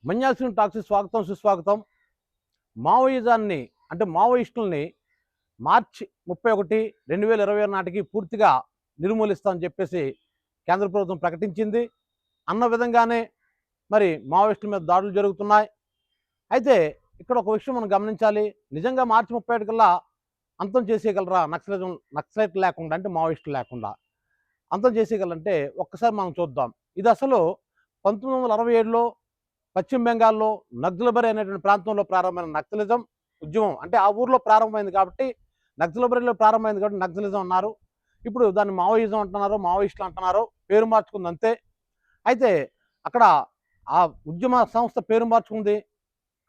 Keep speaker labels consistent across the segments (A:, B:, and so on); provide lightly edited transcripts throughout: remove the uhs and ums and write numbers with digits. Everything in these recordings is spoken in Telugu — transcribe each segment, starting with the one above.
A: మన్యాసిన టాక్సీ స్వాగతం సుస్వాగతం. మావోయిజాన్ని అంటే మావోయిస్టుల్ని మార్చి 31, 2026 నాటికి పూర్తిగా నిర్మూలిస్తామని చెప్పేసి కేంద్ర ప్రభుత్వం ప్రకటించింది. అన్న విధంగానే మరి మావోయిస్టుల మీద దాడులు జరుగుతున్నాయి. అయితే ఇక్కడ ఒక విషయం మనం గమనించాలి. నిజంగా మార్చి 31 కల్లా అంతం చేసేయగలరా నక్సలైట్ లేకుండా, అంటే మావోయిస్టులు లేకుండా అంతం చేసేయగలంటే ఒక్కసారి మనం చూద్దాం. ఇది అసలు 1967లో పశ్చిమ బెంగాల్లో నక్సల్బరీ అనేటువంటి ప్రాంతంలో ప్రారంభమైన నక్సలిజం ఉద్యమం, అంటే ఆ ఊర్లో ప్రారంభమైంది కాబట్టి నక్సల్బరీలో ప్రారంభమైంది కాబట్టి నక్సలిజం అన్నారు. ఇప్పుడు దాన్ని మావోయిజం అంటున్నారు, మావోయిస్టులు అంటున్నారు, పేరు మార్చుకుంది అంతే. అయితే అక్కడ ఆ ఉద్యమ సంస్థ పేరు మార్చుకుంది,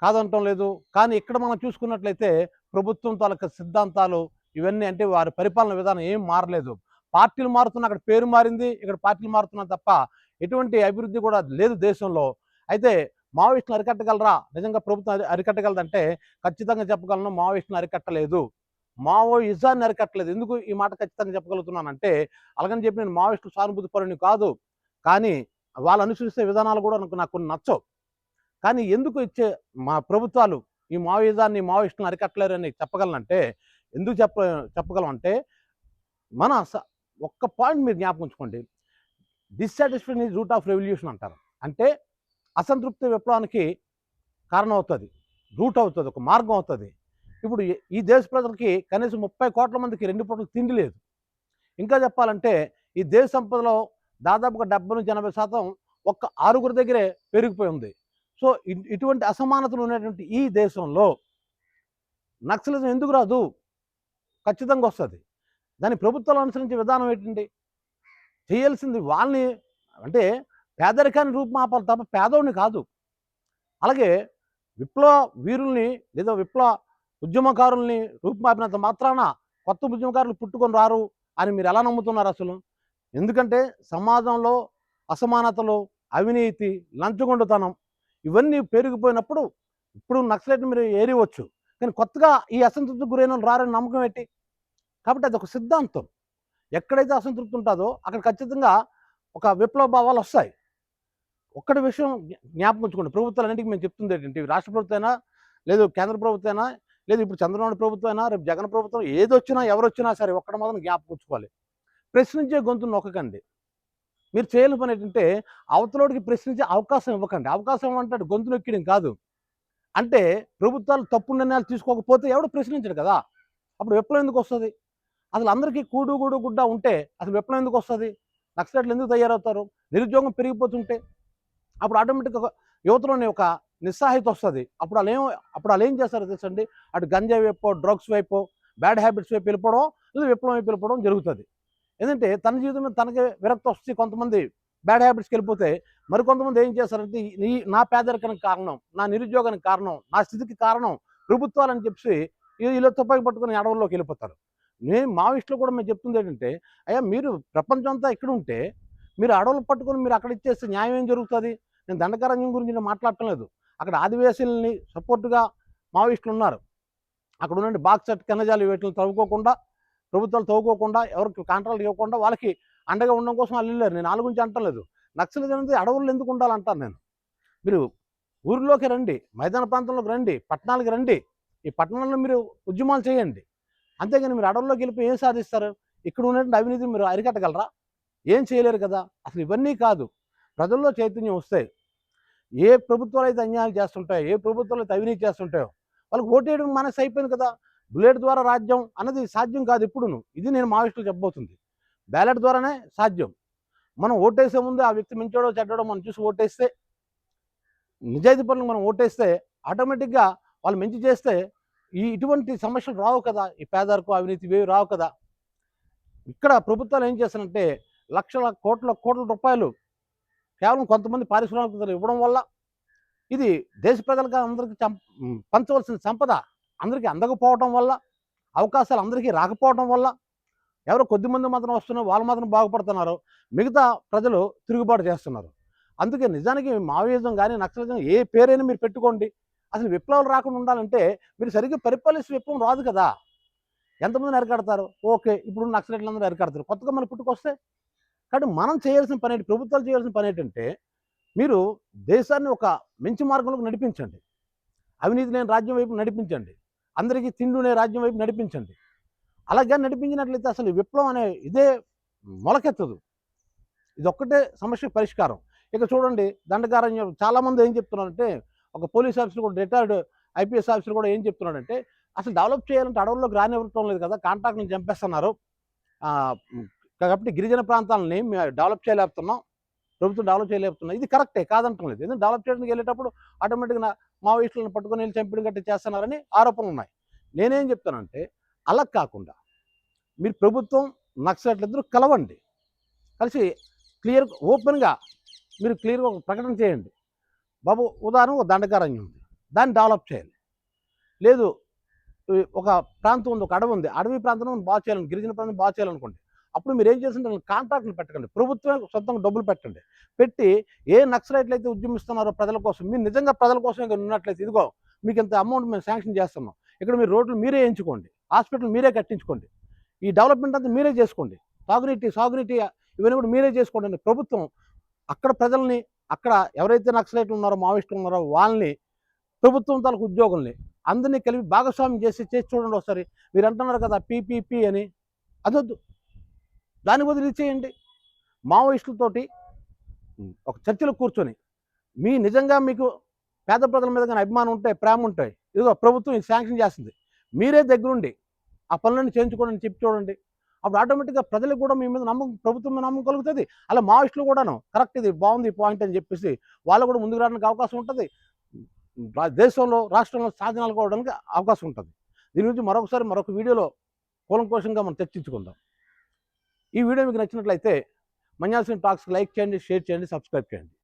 A: కాదంటం లేదు. కానీ ఇక్కడ మనం చూసుకున్నట్లయితే ప్రభుత్వం తాలూకా సిద్ధాంతాలు ఇవన్నీ, అంటే వారి పరిపాలన విధానం ఏం మారలేదు. పార్టీలు మారుతున్నా, అక్కడ పేరు మారింది, ఇక్కడ పార్టీలు మారుతున్నా తప్ప ఎటువంటి అభివృద్ధి కూడా లేదు దేశంలో. అయితే మావోయిస్టులు అరికట్టగలరా? నిజంగా ప్రభుత్వం అరికట్టగలదంటే ఖచ్చితంగా చెప్పగలను, మావోయిస్టులు అరికట్టలేదు, మావోయిజాన్ని అరికట్టలేదు. ఎందుకు ఈ మాట ఖచ్చితంగా చెప్పగలుగుతున్నానంటే, అలాగని చెప్పి నేను మావోయిస్టులు సానుభూతి పరుని కాదు, కానీ వాళ్ళు అనుసరిస్తే విధానాలు కూడా నాకు కొన్ని నచ్చవు. కానీ ఎందుకు ఇచ్చే మా ప్రభుత్వాలు ఈ మావోయిజాన్ని, మావోయిస్టులను అరికట్టలేరని చెప్పగలనంటే, ఎందుకు చెప్పగలం అంటే, మన ఒక్క పాయింట్ మీరు జ్ఞాపకం ఉంచుకోండి. Dissatisfaction is root of revolution అంటారు. అంటే అసంతృప్తి విప్లవానికి కారణం అవుతుంది, రూట్ అవుతుంది, ఒక మార్గం అవుతుంది. ఇప్పుడు ఈ దేశ ప్రజలకి కనీసం 30 కోట్ల మందికి 2 పూటలు తిండి లేదు. ఇంకా చెప్పాలంటే ఈ దేశ సంపదలో దాదాపుగా 70-80% ఒక్క 6 దగ్గరే పెరిగిపోయి ఉంది. సో ఇటువంటి అసమానతలు ఉన్నటువంటి ఈ దేశంలో నక్సలిజం ఎందుకు రాదు? ఖచ్చితంగా వస్తుంది. దాని ప్రభుత్వాలు అనుసరించే విధానం ఏంటండి? చేయాల్సింది వాళ్ళని, అంటే పేదరికాన్ని రూపుమాపాలి తప్ప పేదోడిని కాదు. అలాగే విప్లవ వీరుల్ని లేదా విప్లవ ఉద్యమకారుల్ని రూపుమాపినంత మాత్రాన కొత్త ఉద్యమకారులు పుట్టుకొని రారు అని మీరు ఎలా నమ్ముతున్నారు అసలు? ఎందుకంటే సమాజంలో అసమానతలు, అవినీతి, లంచగొండుతనం ఇవన్నీ పెరిగిపోయినప్పుడు ఇప్పుడు నక్సలైట్ని మీరు ఏరివచ్చు, కానీ కొత్తగా ఈ అసంతృప్తికి గురైన వాళ్ళు రారని నమ్మకం ఏంటి? కాబట్టి అది ఒక సిద్ధాంతం. ఎక్కడైతే అసంతృప్తి ఉంటుందో అక్కడ ఖచ్చితంగా ఒక విప్లవ భావాలు వస్తాయి. ఒక్కటి విషయం జ్ఞాపకం ఉంచుకోండి, ప్రభుత్వాలన్నింటికి మేము చెప్తుంది ఏంటంటే, రాష్ట్ర ప్రభుత్వం అయినా, లేదు కేంద్ర ప్రభుత్వం అయినా, లేదు ఇప్పుడు చంద్రబాబు ప్రభుత్వం అయినా, రేపు జగన్ ప్రభుత్వం ఏదొచ్చినా ఎవరొచ్చినా సరే ఒక్కటి మాత్రం జ్ఞాపకం ఉంచుకోవాలి, ప్రశ్నించే గొంతును నొక్కకండి. మీరు చేయాల్సిన పని ఏంటంటే, అవతలోడికి ప్రశ్నించే అవకాశం ఇవ్వకండి. అవకాశం ఇవ్వమంటే గొంతు నొక్కడం కాదు. అంటే ప్రభుత్వాలు తప్పుడు నిర్ణయాలు తీసుకోకపోతే ఎవడు ప్రశ్నించడు కదా. అప్పుడు విప్లవం ఎందుకు వస్తుంది? అసలు అందరికీ కూడు గూడు గుడ్డ ఉంటే అసలు విప్లవం ఎందుకు వస్తుంది? నక్సలైట్లు ఎందుకు తయారవుతారు? నిరుద్యోగం పెరిగిపోతుంటే అప్పుడు ఆటోమేటిక్గా యువతలోనే ఒక నిస్సహాయత వస్తుంది. అప్పుడు వాళ్ళు ఏం చేస్తారో తెలుసండి, అటు గంజాయి వైపు, డ్రగ్స్ వైపు, బ్యాడ్ హ్యాబిట్స్ వైపు వెళ్ళిపోవడం, లేదా విప్లవం వైపు వెళ్ళిపోవడం జరుగుతుంది. ఎందుకంటే తన జీవితం మీద తనకి విరక్తి వస్తే కొంతమంది బ్యాడ్ హ్యాబిట్స్కి వెళ్ళిపోతే, మరికొంతమంది ఏం చేస్తారంటే నా పేదరికానికి కారణం, నా నిరుద్యోగానికి కారణం, నా స్థితికి కారణం ప్రభుత్వాలని చెప్పి వీళ్ళు తుపాకి పట్టుకుని అడవుల్లోకి వెళ్ళిపోతారు. నేను మావోయిస్టులు కూడా మేము చెప్తుంది ఏంటంటే, అయ్యా మీరు ప్రపంచం అంతా ఇక్కడ ఉంటే మీరు అడవులు పట్టుకొని మీరు అక్కడ ఇచ్చేస్తే న్యాయం ఏం జరుగుతుంది? నేను దండకారణ్యం గురించి నేను మాట్లాడటం లేదు. అక్కడ ఆదివాసీలని సపోర్టుగా మావోయిస్టులు ఉన్నారు. అక్కడ ఉండండి బాక్సెట్ కెనజాలు వీటిని తవ్వుకోకుండా, ప్రభుత్వాలు తవ్వుకోకుండా, ఎవరికి కాంట్రాక్ట్ ఇవ్వకుండా వాళ్ళకి అండగా ఉండడం కోసం వాళ్ళు వెళ్ళారు. నేను వాళ్ళ గురించి అంటలేదు. నక్సలిజం అనేది అడవుల్లో ఎందుకు ఉండాలంటాను నేను. మీరు ఊరిలోకి రండి, మైదాన ప్రాంతంలోకి రండి, పట్టణాలకి రండి, ఈ పట్టణాల్లో మీరు ఉద్యమాలు చేయండి. అంతేగాని మీరు అడవుల్లోకి వెళ్ళిపోయి ఏం సాధిస్తారు? ఇక్కడ ఉన్నటువంటి అవినీతిని మీరు అరికట్టగలరా? ఏం చేయలేరు కదా. అసలు ఇవన్నీ కాదు, ప్రజల్లో చైతన్యం వస్తే ఏ ప్రభుత్వాలు అయితే అన్యాయాలు చేస్తుంటాయో, ఏ ప్రభుత్వాలు అయితే అవినీతి చేస్తుంటాయో వాళ్ళకి ఓటేయడం మనసు అయిపోయింది కదా. బుల్లెట్ ద్వారా రాజ్యం అన్నది సాధ్యం కాదు ఇప్పుడును. ఇది నేను మావోయిస్టులు చెప్పబోతుంది. బ్యాలెట్ ద్వారానే సాధ్యం. మనం ఓటేసే ముందు ఆ వ్యక్తి మంచోడో చెడ్డోడో మనం చూసి ఓటేస్తే, నిజాయితీ పనులు మనం ఓటేస్తే ఆటోమేటిక్గా వాళ్ళు మంచి చేస్తే ఇటువంటి సమస్యలు రావు కదా. ఈ పేదరికం, అవినీతి ఇవేవి రావు కదా. ఇక్కడ ప్రభుత్వాలు ఏం చేస్తారంటే లక్షల కోట్ల రూపాయలు కేవలం కొంతమంది పారిశ్రామికవేత్తలు ఇవ్వడం వల్ల, ఇది దేశ ప్రజలకు అందరికీ పంచవలసిన సంపద అందరికీ అందకపోవడం వల్ల, అవకాశాలు అందరికీ రాకపోవడం వల్ల ఎవరో కొద్దిమంది మాత్రం వస్తున్నారు, వాళ్ళు మాత్రం బాగుపడుతున్నారు, మిగతా ప్రజలు తిరుగుబాటు చేస్తున్నారు. అందుకే నిజానికి మావోయిజం కానీ నక్సలిజం ఏ పేరైనా మీరు పెట్టుకోండి, అసలు విప్లవాలు రాకుండా ఉండాలంటే మీరు సరిగ్గా పరిపాలిస్తే విప్లవం రాదు కదా. ఎంతమందిని అరికడతారు? ఓకే, ఇప్పుడు నక్సలైట్లందరూ అరికడతారు, కొత్తగా మన పుట్టుకొస్తే. కాబట్టి మనం చేయాల్సిన పని ఏంటి, ప్రభుత్వాలు చేయాల్సిన పని ఏంటంటే, మీరు దేశాన్ని ఒక మంచి మార్గంలోకి నడిపించండి. అవినీతి లేని రాజ్యం వైపు నడిపించండి. అందరికీ తిండునే రాజ్యం వైపు నడిపించండి. అలాగే నడిపించినట్లయితే అసలు విప్లవం అనే ఇదే మొలకెత్తదు. ఇదొక్కటే సమస్యకు పరిష్కారం. ఇక చూడండి దండకారణ్యం చాలామంది ఏం చెప్తున్నారంటే, ఒక పోలీస్ ఆఫీసర్ కూడా రిటైర్డ్ ఐపీఎస్ ఆఫీసర్ కూడా ఏం చెప్తున్నాడంటే, అసలు డెవలప్ చేయాలంటే అడవుల్లోకి రానివ్వటం లేదు కదా! కాంట్రాక్ట్‌ని చంపేస్తున్నారు. కాబట్టి గిరిజన ప్రాంతాలని డెవలప్ చేయలేకపోతున్నాం. ప్రభుత్వం డెవలప్ చేయలేకపోతున్నాం. ఇది కరెక్టే కాదంటం లేదు. ఎందుకంటే డెవలప్ చేయడానికి వెళ్ళేటప్పుడు ఆటోమేటిక్‌గా మావోయిస్టులను పట్టుకొని వెళ్ళి చంపడం గట్టా చేస్తున్నారని ఆరోపణలున్నాయి. నేనేం చెప్తానంటే, అలా కాకుండా మీరు ప్రభుత్వం, నక్సలైట్లిద్దరూ కలవండి. కలిసి ఓపెన్‌గా మీరు క్లియర్‌గా ఒక ప్రకటన చేయండి. బాబు ఉదాహరణకు ఒక దండకారణ్యం ఉంది. దాన్ని డెవలప్ చేయాలి. లేదు ఒక ప్రాంతం ఉంది, ఒక అడవి ఉంది. అడవి ప్రాంతం బాగు చేయాలని, గిరిజన ప్రాంతం బాగు చేయాలనుకోండి. అప్పుడు మీరేం చేస్తుంటే కాంట్రాక్ట్‌లు పెట్టకండి. ప్రభుత్వమే సొంతంగా డబ్బులు పెట్టండి. పెట్టి ఏ నక్సలైట్లు అయితే ఉద్యమిస్తున్నారో ప్రజల కోసం, మీరు నిజంగా ప్రజల కోసమే గనుక ఉన్నట్లయితే ఇదిగో మీకు ఇంత అమౌంట్ మేము శాంక్షన్ చేస్తున్నాం. ఇక్కడ మీరు రోడ్లు మీరే వేయించుకోండి. హాస్పిటల్ మీరే కట్టించుకోండి. ఈ డెవలప్‌మెంట్ అంతా మీరే చేసుకోండి. సాగునీటి ఇవన్నీ కూడా మీరే చేసుకోండి అని ప్రభుత్వం అక్కడ ప్రజల్ని, అక్కడ ఎవరైతే నక్సలైట్లు ఉన్నారో, మావోయిస్టులు ఉన్నారో వాళ్ళని, ప్రభుత్వం తాలూకు ఉద్యోగుల్ని అందరినీ కలిపి భాగస్వామ్యం చేసి చూడండి ఒకసారి. మీరు అంటున్నారు కదా పీపీపీ అని, అదొద్దు. దాన్ని బదులు ఇచ్చేయండి. మావోయిస్టులతోటి ఒక చర్చలో కూర్చొని నిజంగా మీకు పేద ప్రజల మీద కానీ అభిమానం ఉంటే, ప్రేమ ఉంటే, ఇదిగో ప్రభుత్వం ఇది శాంక్షన్ చేస్తుంది. మీరే దగ్గరుండి ఆ పనులన్నీ చేయించుకోండి అని చెప్పి చూడండి. అప్పుడు ఆటోమేటిక్‌గా ప్రజలకు కూడా మీ మీద నమ్మకం, ప్రభుత్వం మీద నమ్మకం కలుగుతుంది. అలా మావోయిస్టులు కూడాను కరెక్ట్ ఇది బాగుంది ఈ పాయింట్ అని చెప్పేసి వాళ్ళు కూడా ముందుకు రావడానికి అవకాశం ఉంటుంది. దేశంలో, రాష్ట్రంలో సాధనాలు కోవడానికి అవకాశం ఉంటుంది. దీని గురించి మరొకసారి మరొక వీడియోలో కూలంకషంగా మనం చర్చించుకుందాం. ఈ వీడియో మీకు నచ్చినట్లయితే మన్యాసిన టాక్స్‌కి లైక్ చేయండి, షేర్ చేయండి, సబ్స్క్రైబ్ చేయండి.